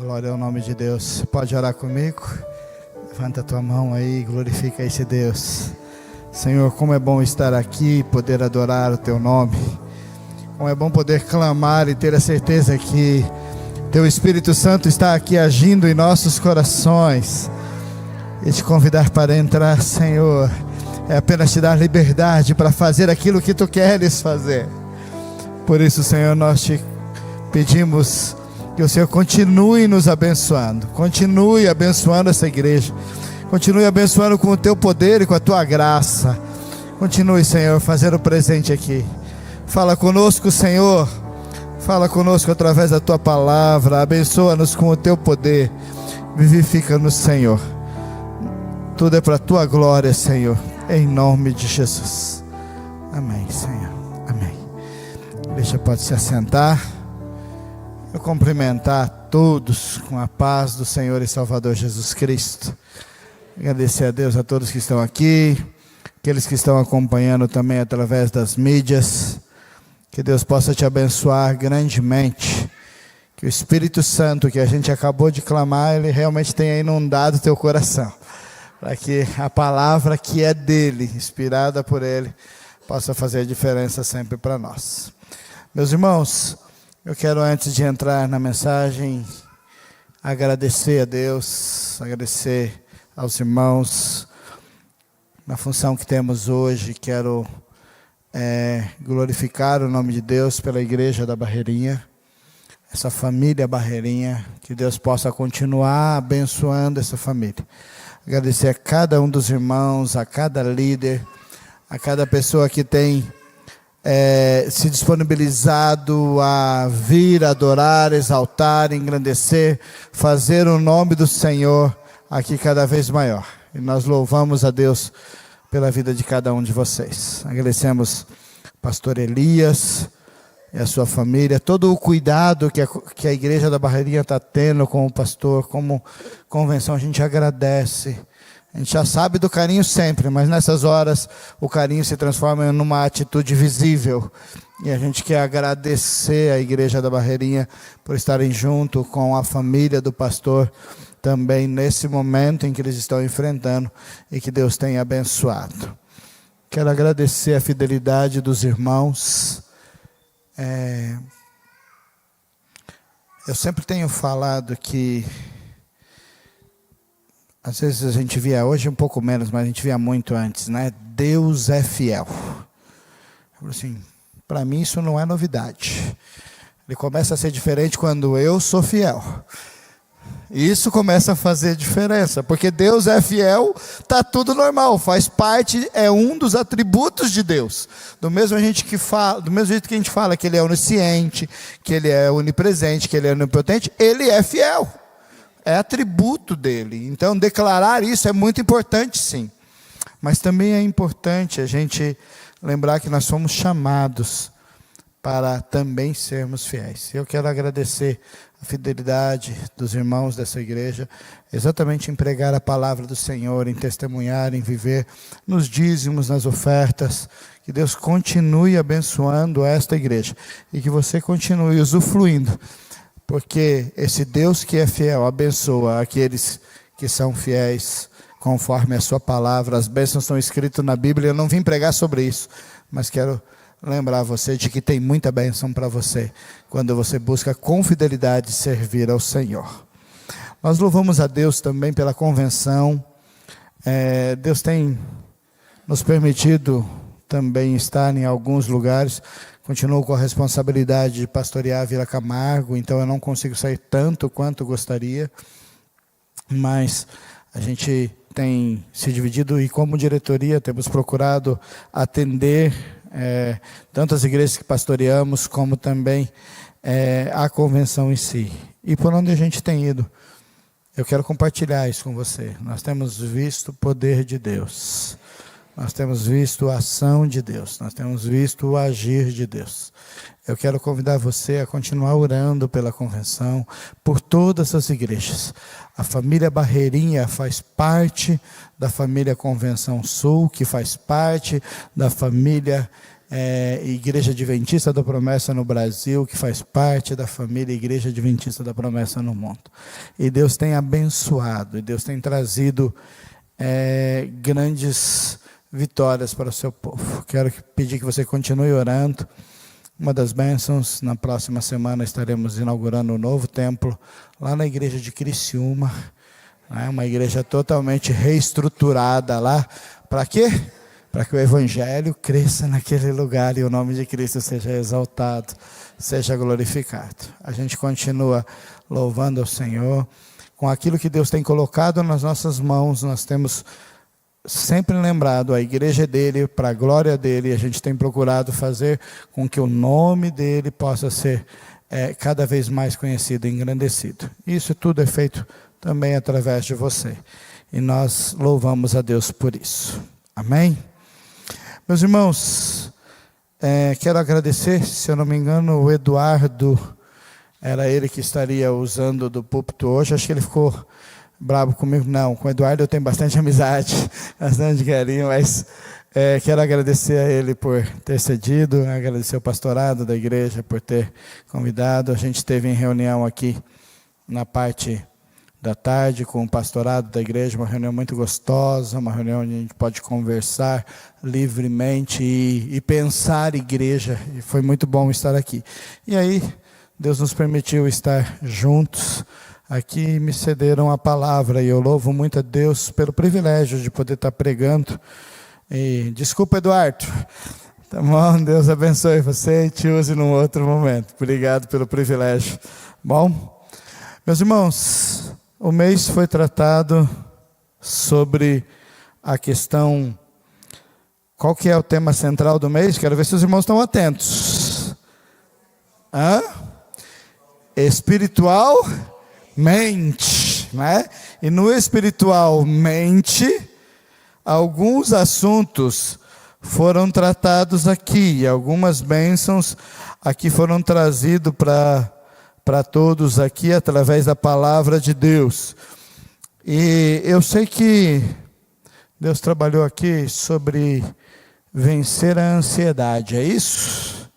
Glória ao nome de Deus. Você pode orar comigo? Levanta a tua mão aí, glorifica esse Deus. Senhor, como é bom estar aqui e poder adorar o teu nome. Como é bom poder clamar e ter a certeza que teu Espírito Santo está aqui agindo em nossos corações. E te convidar para entrar, Senhor, é apenas te dar liberdade para fazer aquilo que tu queres fazer. Por isso, Senhor, nós te pedimos que o Senhor continue nos abençoando, continue abençoando essa igreja, continue abençoando com o teu poder e com a tua graça. Continue, Senhor, fazendo presente aqui. Fala conosco, Senhor, fala conosco através da tua palavra, abençoa-nos com o teu poder, vivifica-nos, Senhor. Tudo é para a tua glória, Senhor, em nome de Jesus. Amém, Senhor, amém. Deixa, pode se assentar. Eu cumprimentar a todos com a paz do Senhor e Salvador Jesus Cristo. Agradecer a Deus, a todos que estão aqui, aqueles que estão acompanhando também através das mídias. Que Deus possa te abençoar grandemente. Que o Espírito Santo que a gente acabou de clamar, ele realmente tenha inundado o teu coração. Para que a palavra que é dele, inspirada por ele, possa fazer a diferença sempre para nós. Meus irmãos, eu quero, antes de entrar na mensagem, agradecer a Deus, agradecer aos irmãos na função que temos hoje. Quero glorificar o nome de Deus pela igreja da Barreirinha, essa família Barreirinha, que Deus possa continuar abençoando essa família. Agradecer a cada um dos irmãos, a cada líder, a cada pessoa que tem se disponibilizado a vir, adorar, exaltar, engrandecer, fazer o nome do Senhor aqui cada vez maior. E nós louvamos a Deus pela vida de cada um de vocês. Agradecemos pastor Elias e a sua família, todo o cuidado que a igreja da Barreirinha está tendo com o pastor, como convenção, a gente agradece. A gente já sabe do carinho sempre, mas nessas horas o carinho se transforma numa atitude visível. E a gente quer agradecer à igreja da Barreirinha por estarem junto com a família do pastor também nesse momento em que eles estão enfrentando, e que Deus tenha abençoado. Quero agradecer a fidelidade dos irmãos. Eu sempre tenho falado que às vezes a gente via, hoje um pouco menos, mas a gente via muito antes, né? Deus é fiel. Assim, para mim isso não é novidade. Ele começa a ser diferente quando eu sou fiel. Isso começa a fazer diferença, porque Deus é fiel, está tudo normal, faz parte, é um dos atributos de Deus. Do mesmo jeito que a gente fala que Ele é onisciente, que Ele é onipresente, que Ele é onipotente, Ele é fiel. É atributo dele. Então declarar isso é muito importante, sim. Mas também é importante a gente lembrar que nós somos chamados para também sermos fiéis. Eu quero agradecer a fidelidade dos irmãos dessa igreja, exatamente em pregar a palavra do Senhor, em testemunhar, em viver nos dízimos, nas ofertas. Que Deus continue abençoando esta igreja e que você continue usufruindo, porque esse Deus que é fiel abençoa aqueles que são fiéis conforme a sua palavra. As bênçãos estão escritas na Bíblia. Eu não vim pregar sobre isso, mas quero lembrar você de que tem muita bênção para você quando você busca com fidelidade servir ao Senhor. Nós louvamos a Deus também pela convenção. Deus tem nos permitido também estar em alguns lugares. Continuo com a responsabilidade de pastorear a Vila Camargo, então eu não consigo sair tanto quanto gostaria, mas a gente tem se dividido e, como diretoria, temos procurado atender tanto as igrejas que pastoreamos, como também a convenção em si. E por onde a gente tem ido, eu quero compartilhar isso com você. Nós temos visto o poder de Deus. Nós temos visto a ação de Deus, nós temos visto o agir de Deus. Eu quero convidar você a continuar orando pela convenção, por todas as igrejas. A família Barreirinha faz parte da família Convenção Sul, que faz parte da família Igreja Adventista da Promessa no Brasil, que faz parte da família Igreja Adventista da Promessa no mundo. E Deus tem abençoado, e Deus tem trazido grandes vitórias para o seu povo. Quero pedir que você continue orando. Uma das bênçãos, na próxima semana estaremos inaugurando um novo templo lá na igreja de Criciúma, uma igreja totalmente reestruturada lá. Para quê? Para que o evangelho cresça naquele lugar e o nome de Cristo seja exaltado, seja glorificado. A gente continua louvando ao Senhor. Com aquilo que Deus tem colocado nas nossas mãos, nós temos sempre lembrado, a igreja dele, para a glória dele, a gente tem procurado fazer com que o nome dele possa ser cada vez mais conhecido e engrandecido. Isso tudo é feito também através de você. E nós louvamos a Deus por isso. Amém? Meus irmãos, quero agradecer, se eu não me engano, o Eduardo, era ele que estaria usando do púlpito hoje, acho que ele ficou bravo comigo. Não, com o Eduardo eu tenho bastante amizade, bastante carinho, mas quero agradecer a ele por ter cedido, agradecer ao pastorado da igreja por ter convidado. A gente esteve em reunião aqui na parte da tarde com o pastorado da igreja, uma reunião muito gostosa, uma reunião onde a gente pode conversar livremente e pensar igreja, e foi muito bom estar aqui. E aí, Deus nos permitiu estar juntos aqui, me cederam a palavra, e eu louvo muito a Deus pelo privilégio de poder estar pregando. E desculpa, Eduardo, tá bom? Deus abençoe você e te use num outro momento. Obrigado pelo privilégio. Bom, meus irmãos, o mês foi tratado sobre a questão, qual que é o tema central do mês? Quero ver se os irmãos estão atentos. Espiritualmente, né? E no espiritualmente, alguns assuntos foram tratados aqui, algumas bênçãos aqui foram trazidas para todos aqui, através da palavra de Deus. E eu sei que Deus trabalhou aqui sobre vencer a ansiedade, é isso?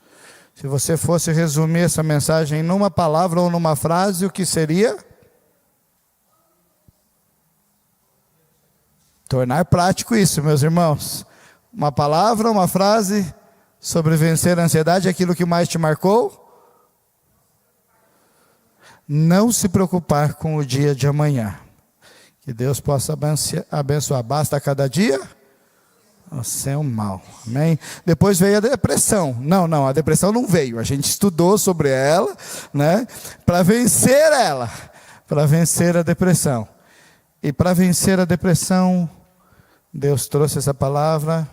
Se você fosse resumir essa mensagem numa palavra ou numa frase, o que seria? Tornar prático isso, meus irmãos. Uma palavra, uma frase sobre vencer a ansiedade, aquilo que mais te marcou? Não se preocupar com o dia de amanhã. Que Deus possa abençoar. Basta a cada dia o seu mal. Amém? Depois veio a depressão. Não, a depressão não veio. A gente estudou sobre ela, né? Para vencer ela. Para vencer a depressão. E para vencer a depressão, Deus trouxe essa palavra,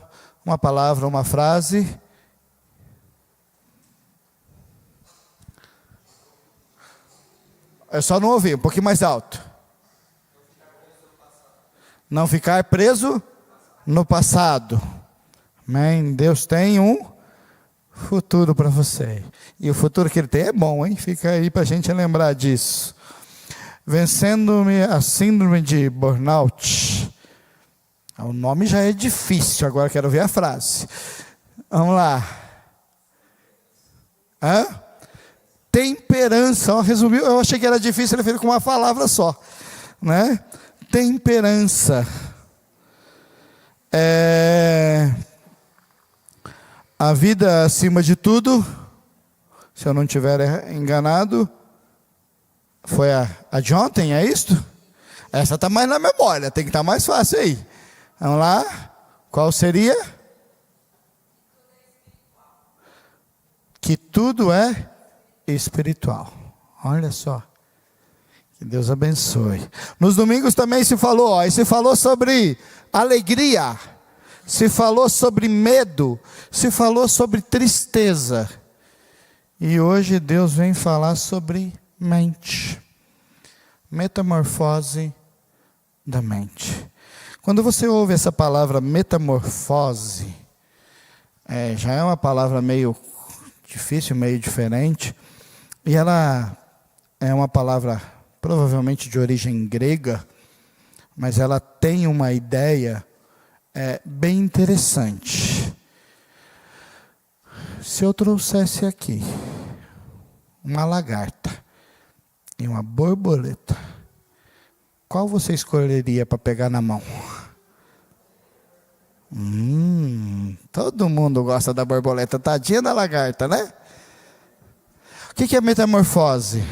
uma frase. Eu só não ouvi, um pouquinho mais alto. Não ficar preso no passado. Amém? Deus tem um futuro para você. E o futuro que Ele tem é bom, hein? Fica aí para a gente lembrar disso. Vencendo a síndrome de burnout. O nome já é difícil, agora quero ver a frase. Vamos lá. Temperança. Resumiu, eu achei que era difícil, ele fez com uma palavra só. Né? Temperança. A vida acima de tudo, se eu não estiver enganado, foi a de ontem, é isto? Essa está mais na memória, tem que estar mais fácil aí. Vamos lá, qual seria? Que tudo é espiritual. Olha só. Que Deus abençoe. Nos domingos também se falou, se falou sobre alegria, se falou sobre medo, se falou sobre tristeza. E hoje Deus vem falar sobre mente. Metamorfose da mente. Quando você ouve essa palavra metamorfose, já é uma palavra meio difícil, meio diferente, e ela é uma palavra provavelmente de origem grega, mas ela tem uma ideia bem interessante. Se eu trouxesse aqui uma lagarta e uma borboleta, qual você escolheria para pegar na mão? Todo mundo gosta da borboleta, tadinha da lagarta, né? O que é metamorfose?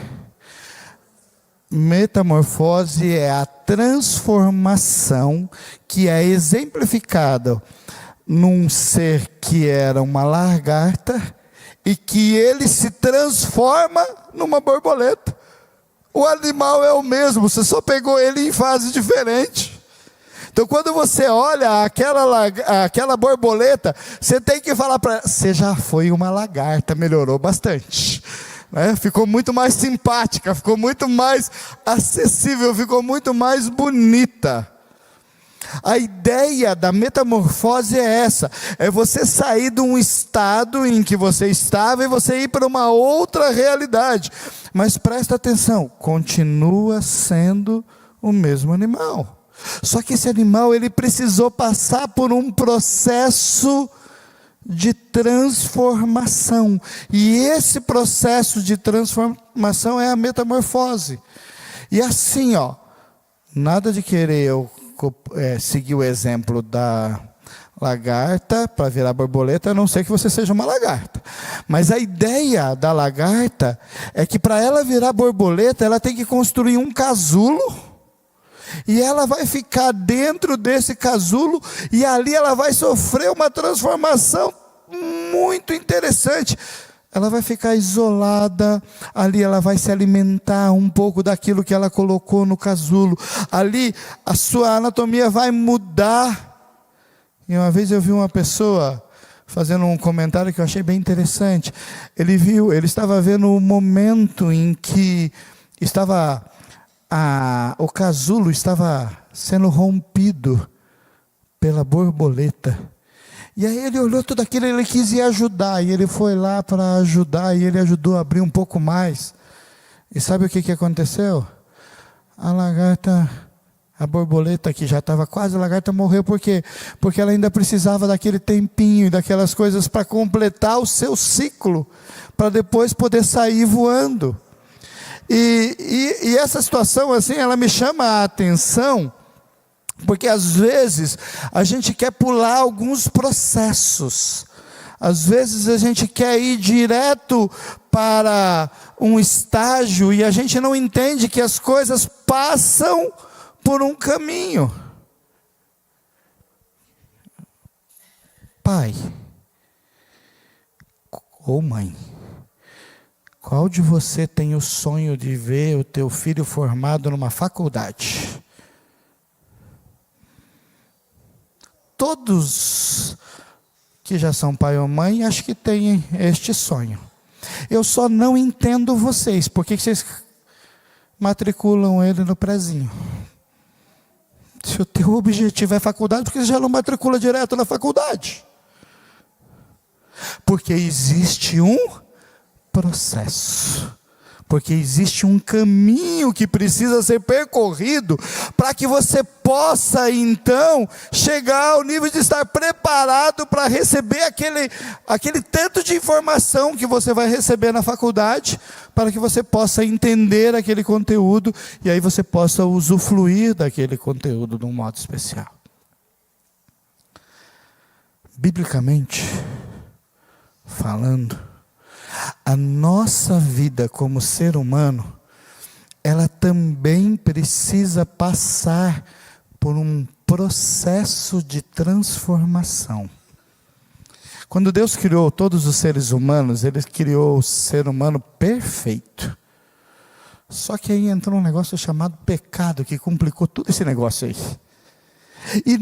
Metamorfose é a transformação que é exemplificada num ser que era uma lagarta e que ele se transforma numa borboleta. O animal é o mesmo, você só pegou ele em fase diferente. Então, quando você olha aquela borboleta, você tem que falar para ela: você já foi uma lagarta, melhorou bastante. Né? Ficou muito mais simpática, ficou muito mais acessível, ficou muito mais bonita. A ideia da metamorfose é essa: é você sair de um estado em que você estava e você ir para uma outra realidade. Mas presta atenção, continua sendo o mesmo animal. Só que esse animal, ele precisou passar por um processo de transformação. E esse processo de transformação é a metamorfose. E assim, nada de querer eu seguir o exemplo da lagarta para virar borboleta, a não ser que você seja uma lagarta. Mas a ideia da lagarta é que para ela virar borboleta, ela tem que construir um casulo. E ela vai ficar dentro desse casulo, e ali ela vai sofrer uma transformação muito interessante. Ela vai ficar isolada, ali ela vai se alimentar um pouco daquilo que ela colocou no casulo. Ali a sua anatomia vai mudar. E uma vez eu vi uma pessoa fazendo um comentário que eu achei bem interessante. Ele estava vendo o momento em que o casulo estava sendo rompido pela borboleta. E aí ele olhou tudo aquilo, ele quis ir ajudar, e ele foi lá para ajudar, e ele ajudou a abrir um pouco mais. E sabe o que aconteceu? A borboleta que já estava quase, a lagarta morreu. Por quê? Porque ela ainda precisava daquele tempinho, daquelas coisas para completar o seu ciclo, para depois poder sair voando. E essa situação assim, ela me chama a atenção, porque às vezes a gente quer pular alguns processos. Às vezes a gente quer ir direto para um estágio e a gente não entende que as coisas passam por um caminho. Pai ou mãe, qual de você tem o sonho de ver o teu filho formado numa faculdade? Todos que já são pai ou mãe, acho que têm este sonho. Eu só não entendo vocês. Por que vocês matriculam ele no prezinho? Se o teu objetivo é faculdade, por que você já não matricula direto na faculdade? Porque existe um processo. Porque existe um caminho que precisa ser percorrido para que você possa então chegar ao nível de estar preparado para receber aquele tanto de informação que você vai receber na faculdade, para que você possa entender aquele conteúdo e aí você possa usufruir daquele conteúdo de um modo especial. Biblicamente falando, a nossa vida como ser humano, ela também precisa passar por um processo de transformação. Quando Deus criou todos os seres humanos, Ele criou o ser humano perfeito. Só que aí entrou um negócio chamado pecado, que complicou todo esse negócio aí. E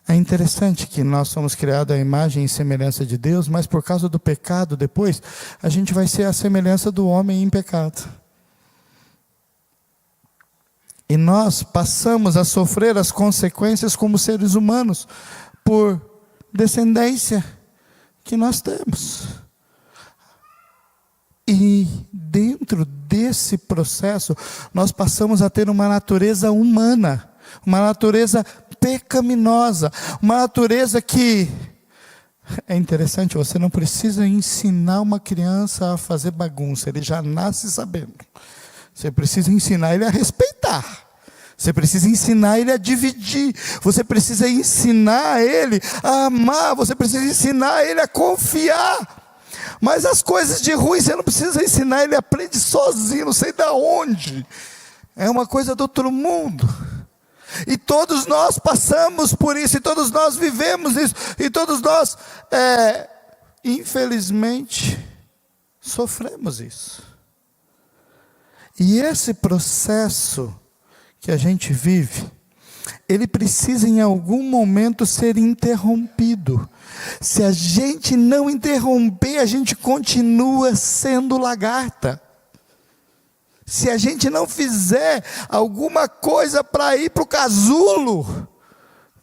é interessante que nós somos criados à imagem e semelhança de Deus, mas por causa do pecado, depois, a gente vai ser a semelhança do homem em pecado. E nós passamos a sofrer as consequências como seres humanos, por descendência que nós temos. E dentro desse processo, nós passamos a ter uma natureza humana, uma natureza pecaminosa, uma natureza que É interessante, você não precisa ensinar uma criança a fazer bagunça, ele já nasce sabendo. Você precisa ensinar ele a respeitar. Você precisa ensinar ele a dividir. Você precisa ensinar ele a amar. Você precisa ensinar ele a confiar. Mas as coisas de ruim você não precisa ensinar, ele aprende sozinho, não sei de onde. É uma coisa do outro mundo. E todos nós passamos por isso, e todos nós vivemos isso, e todos nós, infelizmente, sofremos isso. E esse processo que a gente vive, ele precisa em algum momento ser interrompido. Se a gente não interromper, a gente continua sendo lagarta. Se a gente não fizer alguma coisa para ir para o casulo,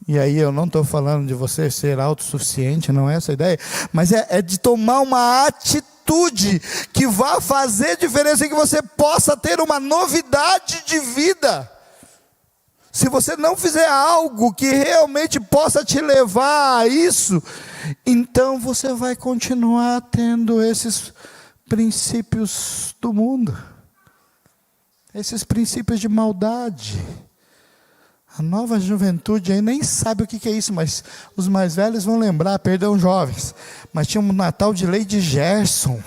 e aí eu não estou falando de você ser autossuficiente, não é essa a ideia, mas é de tomar uma atitude que vá fazer diferença, e que você possa ter uma novidade de vida. Se você não fizer algo que realmente possa te levar a isso, então você vai continuar tendo esses princípios do mundo. Esses princípios de maldade. A nova juventude aí nem sabe o que é isso, mas os mais velhos vão lembrar, perdão, jovens. Mas tinha um Natal de Lady Gerson,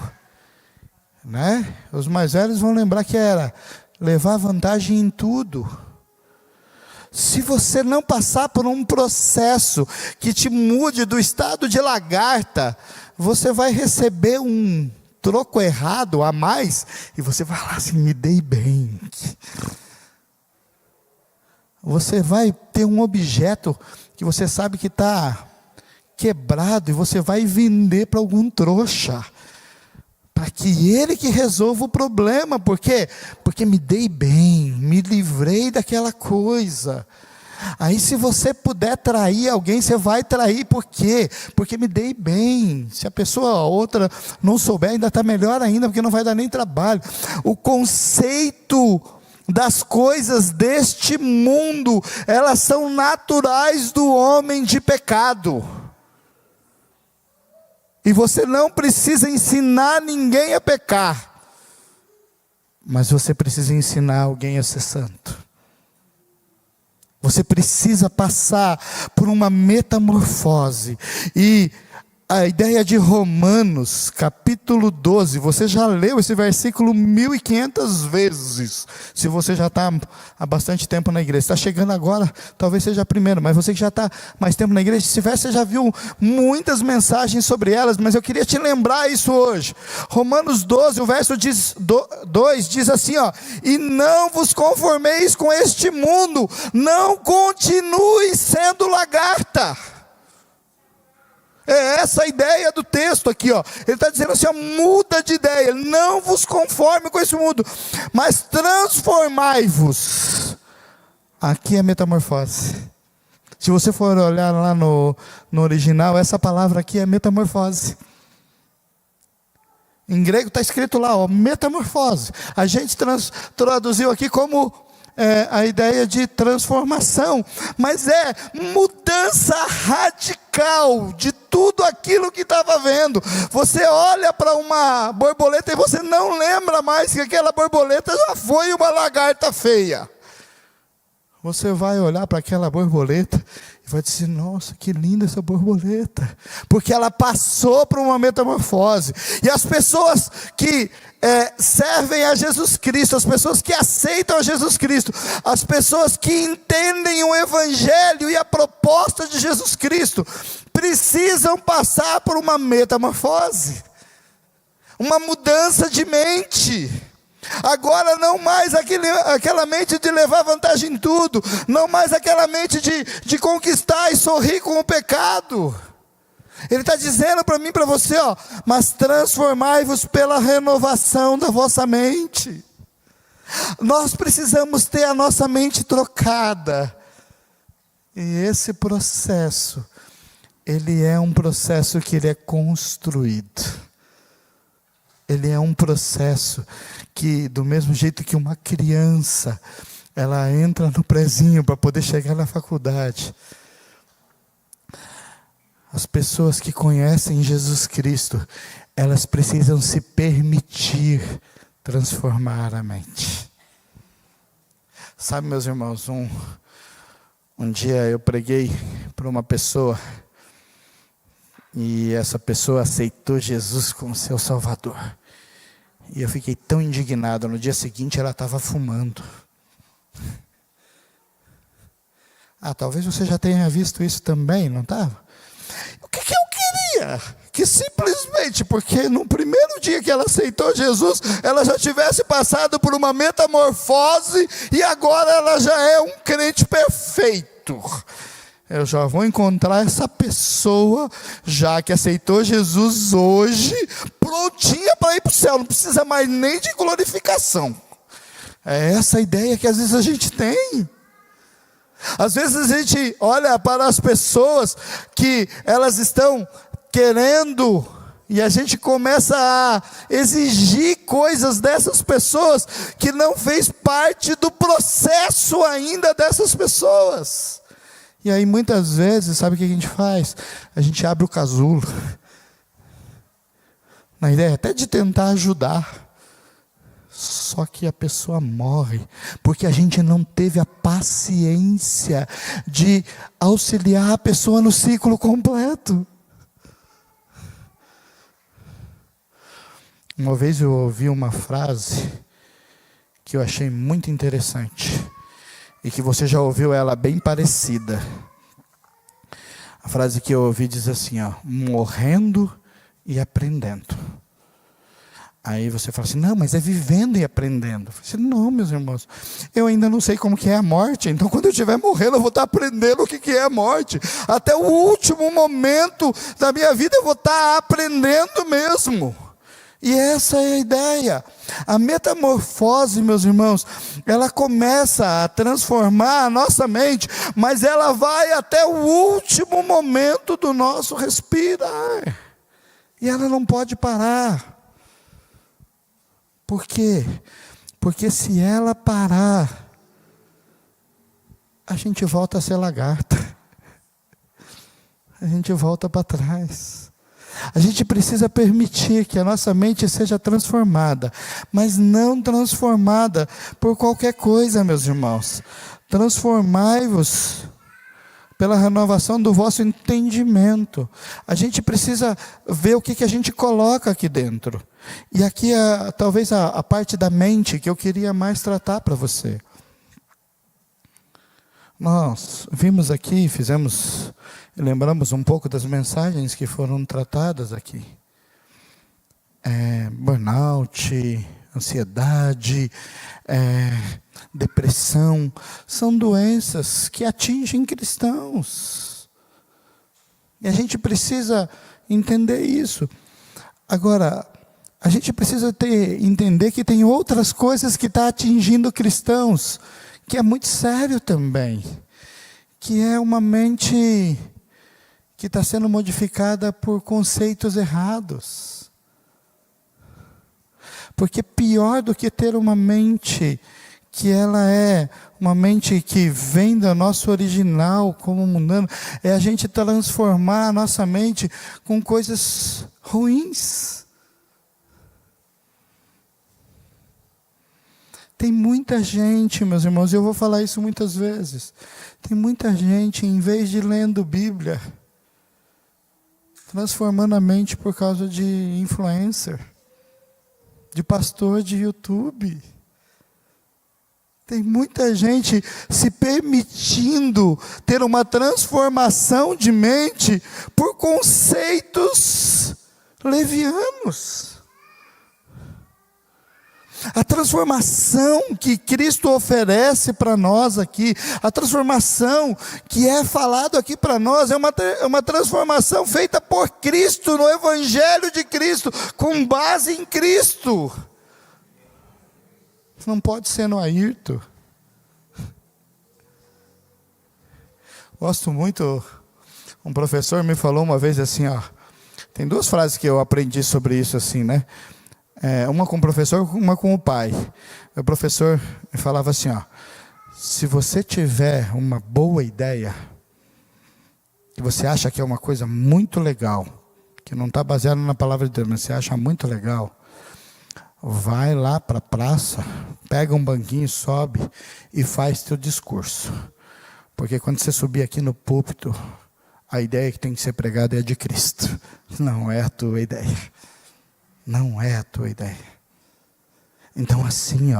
né? Os mais velhos vão lembrar que era levar vantagem em tudo. Se você não passar por um processo que te mude do estado de lagarta, você vai receber um troco errado a mais, e você vai lá assim, me dei bem. Você vai ter um objeto que você sabe que está quebrado, e você vai vender para algum trouxa, para que ele que resolva o problema. Por quê? Porque me dei bem, me livrei daquela coisa. Aí se você puder trair alguém, você vai trair. Por quê? Porque me dei bem. Se a pessoa outra não souber, ainda está melhor ainda, porque não vai dar nem trabalho. O conceito das coisas deste mundo, elas são naturais do homem de pecado. E você não precisa ensinar ninguém a pecar, mas você precisa ensinar alguém a ser santo. Você precisa passar por uma metamorfose. E a ideia de Romanos, capítulo 12, você já leu esse versículo 1500 vezes, se você já está há bastante tempo na igreja. Está chegando agora, talvez seja a primeira, mas você que já está mais tempo na igreja, se tiver, você já viu muitas mensagens sobre elas, mas eu queria te lembrar isso hoje. Romanos 12, o verso 2 diz assim, ó: e não vos conformeis com este mundo, não continue sendo lagarta. É essa a ideia do texto aqui, ó. Ele está dizendo assim, ó, muda de ideia, não vos conforme com esse mundo, mas transformai-vos. Aqui é metamorfose. Se você for olhar lá no original, essa palavra aqui é metamorfose. Em grego está escrito lá, ó, metamorfose. A gente traduziu aqui como a ideia de transformação, mas é mudança radical de tudo aquilo que estava vendo. Você olha para uma borboleta e você não lembra mais que aquela borboleta já foi uma lagarta feia. Você vai olhar para aquela borboleta e vai dizer, nossa, que linda essa borboleta, porque ela passou por uma metamorfose. E as pessoas que servem a Jesus Cristo, as pessoas que aceitam a Jesus Cristo, as pessoas que entendem o Evangelho e a proposta de Jesus Cristo, precisam passar por uma metamorfose, uma mudança de mente. Agora não mais aquela mente de levar vantagem em tudo, não mais aquela mente de conquistar e sorrir com o pecado. Ele está dizendo para mim e para você, ó, mas transformai-vos pela renovação da vossa mente. Nós precisamos ter a nossa mente trocada. E esse processo, ele é um processo que ele é construído. Ele é um processo que, do mesmo jeito que uma criança, ela entra no prezinho para poder chegar na faculdade. As pessoas que conhecem Jesus Cristo, elas precisam se permitir transformar a mente. Sabe, meus irmãos, um dia eu preguei para uma pessoa, e essa pessoa aceitou Jesus como seu Salvador. E eu fiquei tão indignado, no dia seguinte ela estava fumando. Talvez você já tenha visto isso também, não estava? O que eu queria? Que simplesmente, porque no primeiro dia que ela aceitou Jesus, ela já tivesse passado por uma metamorfose, e agora ela já é um crente perfeito. Eu já vou encontrar essa pessoa, já que aceitou Jesus hoje, prontinha para ir para o céu, não precisa mais nem de glorificação. É essa a ideia que às vezes a gente tem. Às vezes a gente olha para as pessoas que elas estão querendo, e a gente começa a exigir coisas dessas pessoas que não fez parte do processo ainda dessas pessoas. E aí muitas vezes, sabe o que a gente faz? A gente abre o casulo, na ideia até de tentar ajudar. Só que a pessoa morre, porque a gente não teve a paciência de auxiliar a pessoa no ciclo completo. Uma vez eu ouvi uma frase que eu achei muito interessante, e que você já ouviu ela bem parecida. A frase que eu ouvi diz assim, morrendo e aprendendo. Aí você fala assim, não, mas é vivendo e aprendendo. Eu falei assim, não, meus irmãos, eu ainda não sei como que é a morte, então quando eu estiver morrendo eu vou estar aprendendo o que é a morte. Até o último momento da minha vida eu vou estar aprendendo mesmo. E essa é a ideia. A metamorfose, meus irmãos, ela começa a transformar a nossa mente, mas ela vai até o último momento do nosso respirar. E ela não pode parar. Por quê? Porque se ela parar, a gente volta a ser lagarta. A gente volta para trás. A gente precisa permitir que a nossa mente seja transformada, mas não transformada por qualquer coisa, meus irmãos. Transformai-vos pela renovação do vosso entendimento. A gente precisa ver o que a gente coloca aqui dentro. E aqui talvez a parte da mente que eu queria mais tratar para você. Nós vimos aqui, lembramos um pouco das mensagens que foram tratadas aqui. Burnout, ansiedade, depressão, são doenças que atingem cristãos. E a gente precisa entender isso. Agora, a gente precisa entender que tem outras coisas que estão atingindo cristãos, que é muito sério também, que é uma mente que está sendo modificada por conceitos errados. Porque pior do que ter uma mente que ela é uma mente que vem do nosso original como mundano, é a gente transformar a nossa mente com coisas ruins. Tem muita gente, meus irmãos, e eu vou falar isso muitas vezes, tem muita gente, em vez de lendo Bíblia, transformando a mente por causa de influencer, de pastor de YouTube. Tem muita gente se permitindo ter uma transformação de mente por conceitos levianos. A transformação que Cristo oferece para nós aqui, a transformação que é falado aqui para nós, é uma transformação feita por Cristo, no Evangelho de Cristo, com base em Cristo. Não pode ser no Ayrton. Gosto muito, um professor me falou uma vez assim, tem duas frases que eu aprendi sobre isso assim, né? Uma com o professor, uma com o pai. O professor me falava assim, se você tiver uma boa ideia, que você acha que é uma coisa muito legal, que não está baseado na palavra de Deus, mas você acha muito legal, vai lá para a praça, pega um banquinho, sobe e faz teu discurso. Porque quando você subir aqui no púlpito, a ideia que tem que ser pregada é a de Cristo. Não é a tua ideia. Não é a tua ideia. Então assim,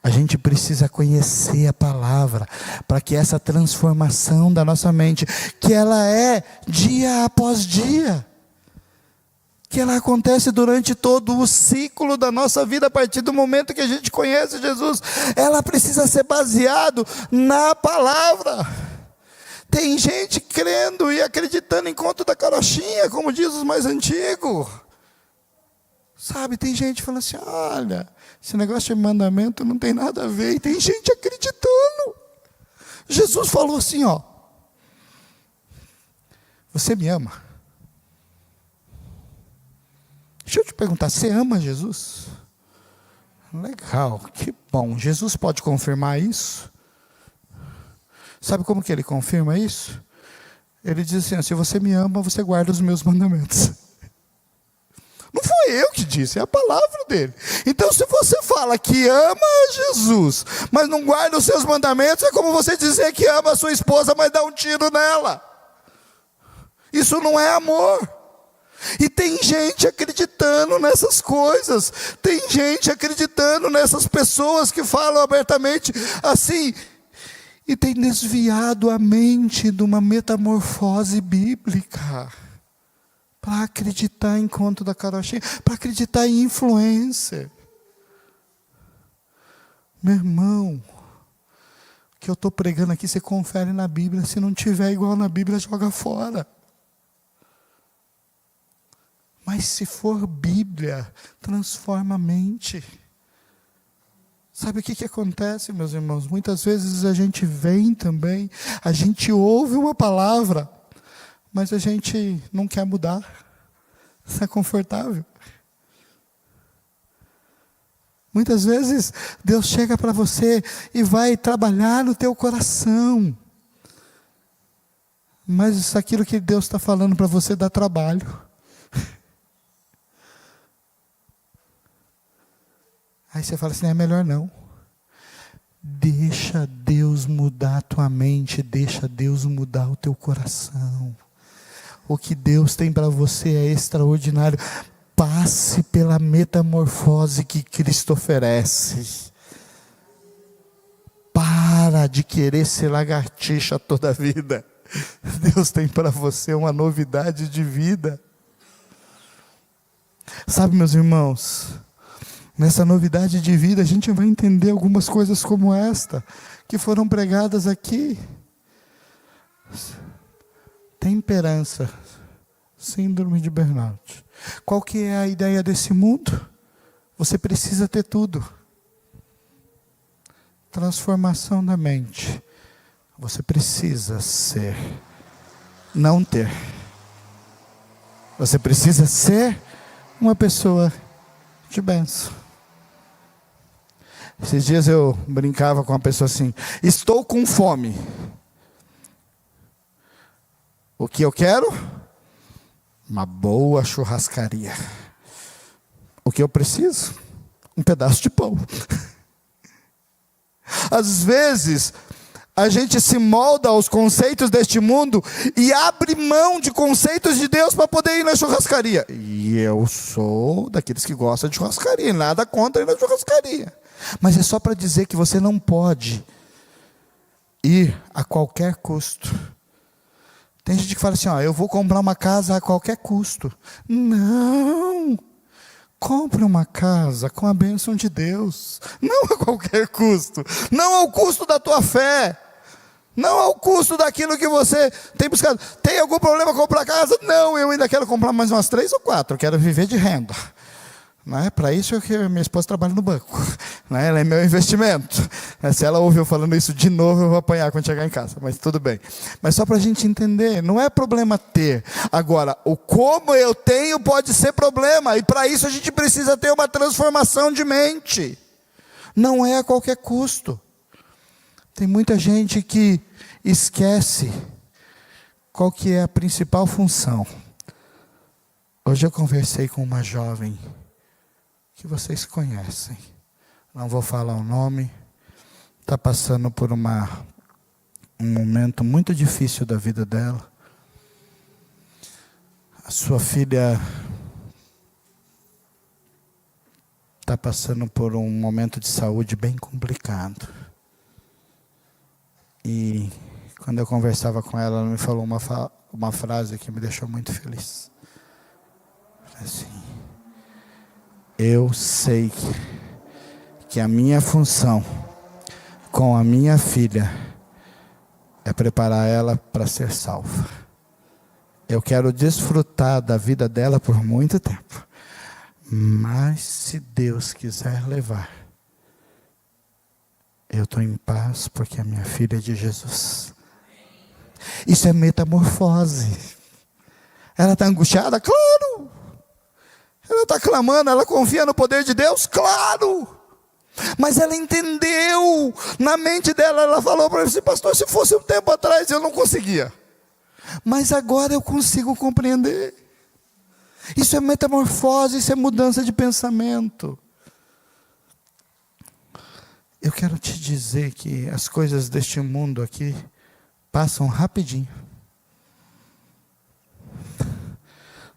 a gente precisa conhecer a palavra, para que essa transformação da nossa mente, que ela é dia após dia, que ela acontece durante todo o ciclo da nossa vida, a partir do momento que a gente conhece Jesus, ela precisa ser baseado na palavra. Tem gente crendo e acreditando em conto da carochinha, como diz os mais antigos. Sabe, tem gente falando assim, olha, esse negócio de mandamento não tem nada a ver, e tem gente acreditando. Jesus falou assim, você me ama? Deixa eu te perguntar, você ama Jesus? Legal, que bom. Jesus pode confirmar isso? Sabe como que ele confirma isso? Ele diz assim, se você me ama, você guarda os meus mandamentos. Não foi eu que disse, é a palavra dele. Então se você fala que ama Jesus, mas não guarda os seus mandamentos, é como você dizer que ama a sua esposa, mas dá um tiro nela. Isso não é amor. E tem gente acreditando nessas coisas, tem gente acreditando nessas pessoas que falam abertamente assim, e tem desviado a mente de uma metamorfose bíblica, para acreditar em conto da carochinha, para acreditar em influencer. Meu irmão, o que eu estou pregando aqui, você confere na Bíblia, se não tiver igual na Bíblia, joga fora. Mas se for Bíblia, transforma a mente. Sabe o que acontece, meus irmãos? Muitas vezes a gente vem também, a gente ouve uma palavra, mas a gente não quer mudar. Isso é confortável. Muitas vezes Deus chega para você e vai trabalhar no teu coração. Mas aquilo que Deus está falando para você dá trabalho. Aí você fala assim, é melhor não. Deixa Deus mudar a tua mente, deixa Deus mudar o teu coração. O que Deus tem para você é extraordinário. Passe pela metamorfose que Cristo oferece. Para de querer ser lagartixa toda a vida. Deus tem para você uma novidade de vida. Sabe, meus irmãos, nessa novidade de vida, a gente vai entender algumas coisas como esta, que foram pregadas aqui. Temperança, síndrome de burnout. Qual que é a ideia desse mundo? Você precisa ter tudo. Transformação da mente. Você precisa ser, não ter. Você precisa ser uma pessoa de bênção. Esses dias eu brincava com uma pessoa assim, estou com fome. O que eu quero? Uma boa churrascaria. O que eu preciso? Um pedaço de pão. Às vezes, a gente se molda aos conceitos deste mundo e abre mão de conceitos de Deus para poder ir na churrascaria. E eu sou daqueles que gostam de churrascaria, nada contra ir na churrascaria. Mas é só para dizer que você não pode ir a qualquer custo. Tem gente que fala assim, eu vou comprar uma casa a qualquer custo. Não! Compre uma casa com a bênção de Deus. Não a qualquer custo. Não ao custo da tua fé. Não ao custo daquilo que você tem buscado. Tem algum problema comprar casa? Não, eu ainda quero comprar mais umas 3 ou 4. Eu quero viver de renda. Para isso que minha esposa trabalha no banco. Ela é meu investimento. Se ela ouve eu falando isso de novo, eu vou apanhar quando chegar em casa. Mas tudo bem. Mas só para a gente entender, não é problema ter. Agora, o como eu tenho pode ser problema. E para isso a gente precisa ter uma transformação de mente. Não é a qualquer custo. Tem muita gente que esquece qual que é a principal função. Hoje eu conversei com uma jovem que vocês conhecem. Não vou falar o nome. Está passando por um momento muito difícil da vida dela. A sua filha está passando por um momento de saúde bem complicado. E quando eu conversava com ela, ela me falou uma frase que me deixou muito feliz. Assim, eu sei que a minha função com a minha filha é preparar ela para ser salva. Eu quero desfrutar da vida dela por muito tempo. Mas se Deus quiser levar, eu estou em paz porque a minha filha é de Jesus. Isso é metamorfose. Ela está angustiada? Claro. Ela está clamando, ela confia no poder de Deus? Claro. Mas ela entendeu, na mente dela, ela falou para mim assim: pastor, se fosse um tempo atrás eu não conseguia. Mas agora eu consigo compreender. Isso é metamorfose, isso é mudança de pensamento. Eu quero te dizer que as coisas deste mundo aqui passam rapidinho.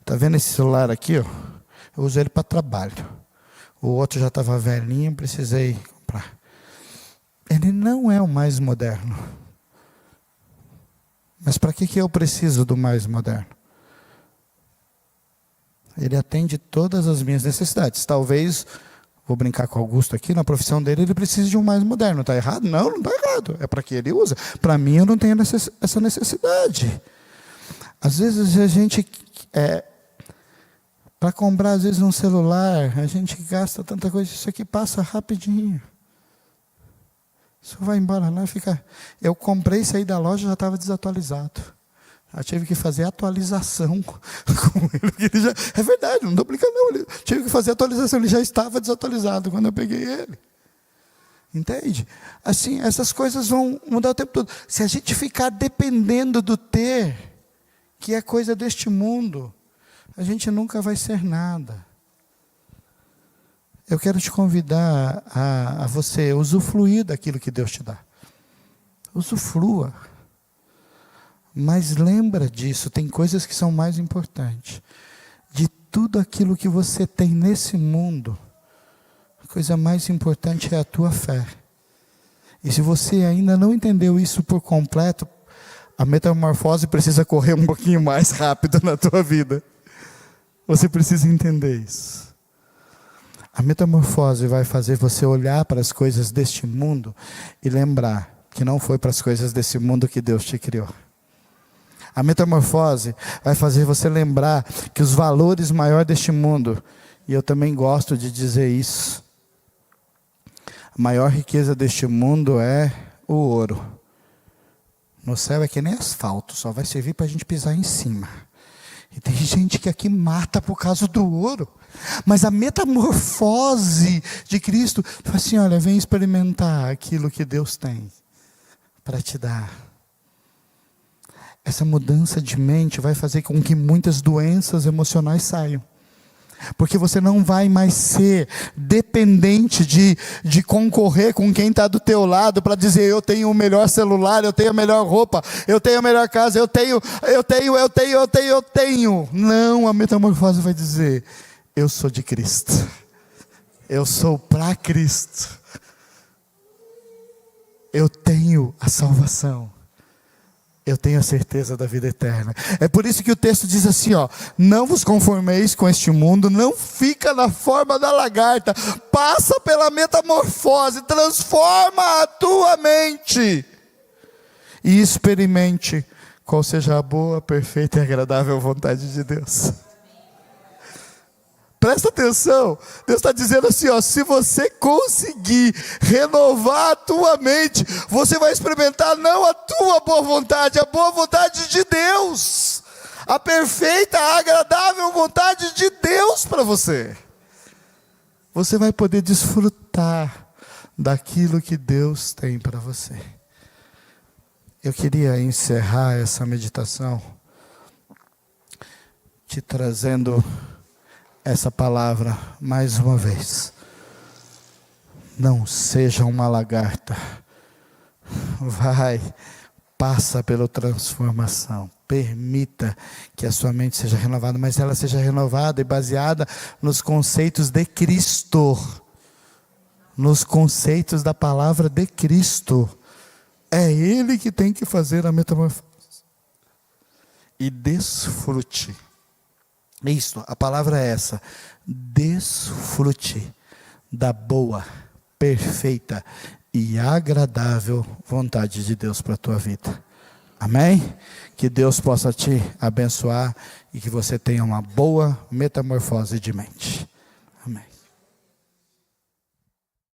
Está vendo esse celular aqui, ó? Eu uso ele para trabalho. O outro já estava velhinho, precisei comprar. Ele não é o mais moderno. Mas para que eu preciso do mais moderno? Ele atende todas as minhas necessidades. Talvez, vou brincar com o Augusto aqui, na profissão dele ele precisa de um mais moderno. Está errado? Não, não está errado. É para que ele usa. Para mim eu não tenho essa necessidade. Às vezes a gente, para comprar às vezes um celular, a gente gasta tanta coisa, isso aqui passa rapidinho. Isso vai embora lá e fica... Eu comprei, saí da loja, já estava desatualizado. Eu tive que fazer atualização com ele. É verdade, não estou brincando não. Tive que fazer atualização, ele já estava desatualizado quando eu peguei ele. Entende? Assim, essas coisas vão mudar o tempo todo. Se a gente ficar dependendo do ter, que é coisa deste mundo, a gente nunca vai ser nada. Eu quero te convidar a você usufruir daquilo que Deus te dá. Usufrua. Mas lembra disso, tem coisas que são mais importantes. De tudo aquilo que você tem nesse mundo, a coisa mais importante é a tua fé. E se você ainda não entendeu isso por completo, a metamorfose precisa correr um pouquinho mais rápido na tua vida. Você precisa entender isso. A metamorfose vai fazer você olhar para as coisas deste mundo e lembrar que não foi para as coisas desse mundo que Deus te criou. A metamorfose vai fazer você lembrar que os valores maiores deste mundo, e eu também gosto de dizer isso, a maior riqueza deste mundo é o ouro. No céu é que nem asfalto, só vai servir para a gente pisar em cima. E tem gente que aqui mata por causa do ouro. Mas a metamorfose de Cristo, fala assim, olha, vem experimentar aquilo que Deus tem para te dar. Essa mudança de mente vai fazer com que muitas doenças emocionais saiam. Porque você não vai mais ser dependente de concorrer com quem está do teu lado para dizer, eu tenho o melhor celular, eu tenho a melhor roupa, eu tenho a melhor casa, eu tenho. Não, a metamorfose vai dizer, eu sou de Cristo. Eu sou para Cristo. Eu tenho a salvação. Eu tenho a certeza da vida eterna. É por isso que o texto diz assim, ó, não vos conformeis com este mundo, não fica na forma da lagarta, passa pela metamorfose, transforma a tua mente e experimente qual seja a boa, perfeita e agradável vontade de Deus. Presta atenção, Deus está dizendo assim, ó, se você conseguir renovar a tua mente, você vai experimentar não a tua boa vontade, a boa vontade de Deus, a perfeita, a agradável vontade de Deus para você. Você vai poder desfrutar daquilo que Deus tem para você. Eu queria encerrar essa meditação te trazendo essa palavra mais uma vez. Não seja uma lagarta. Passa pela transformação. Permita que a sua mente seja renovada, mas ela seja renovada e baseada nos conceitos de Cristo. Nos conceitos da palavra de Cristo. É Ele que tem que fazer a metamorfose. E desfrute. Isso, a palavra é essa. Desfrute da boa, perfeita e agradável vontade de Deus para a tua vida. Amém? Que Deus possa te abençoar e que você tenha uma boa metamorfose de mente.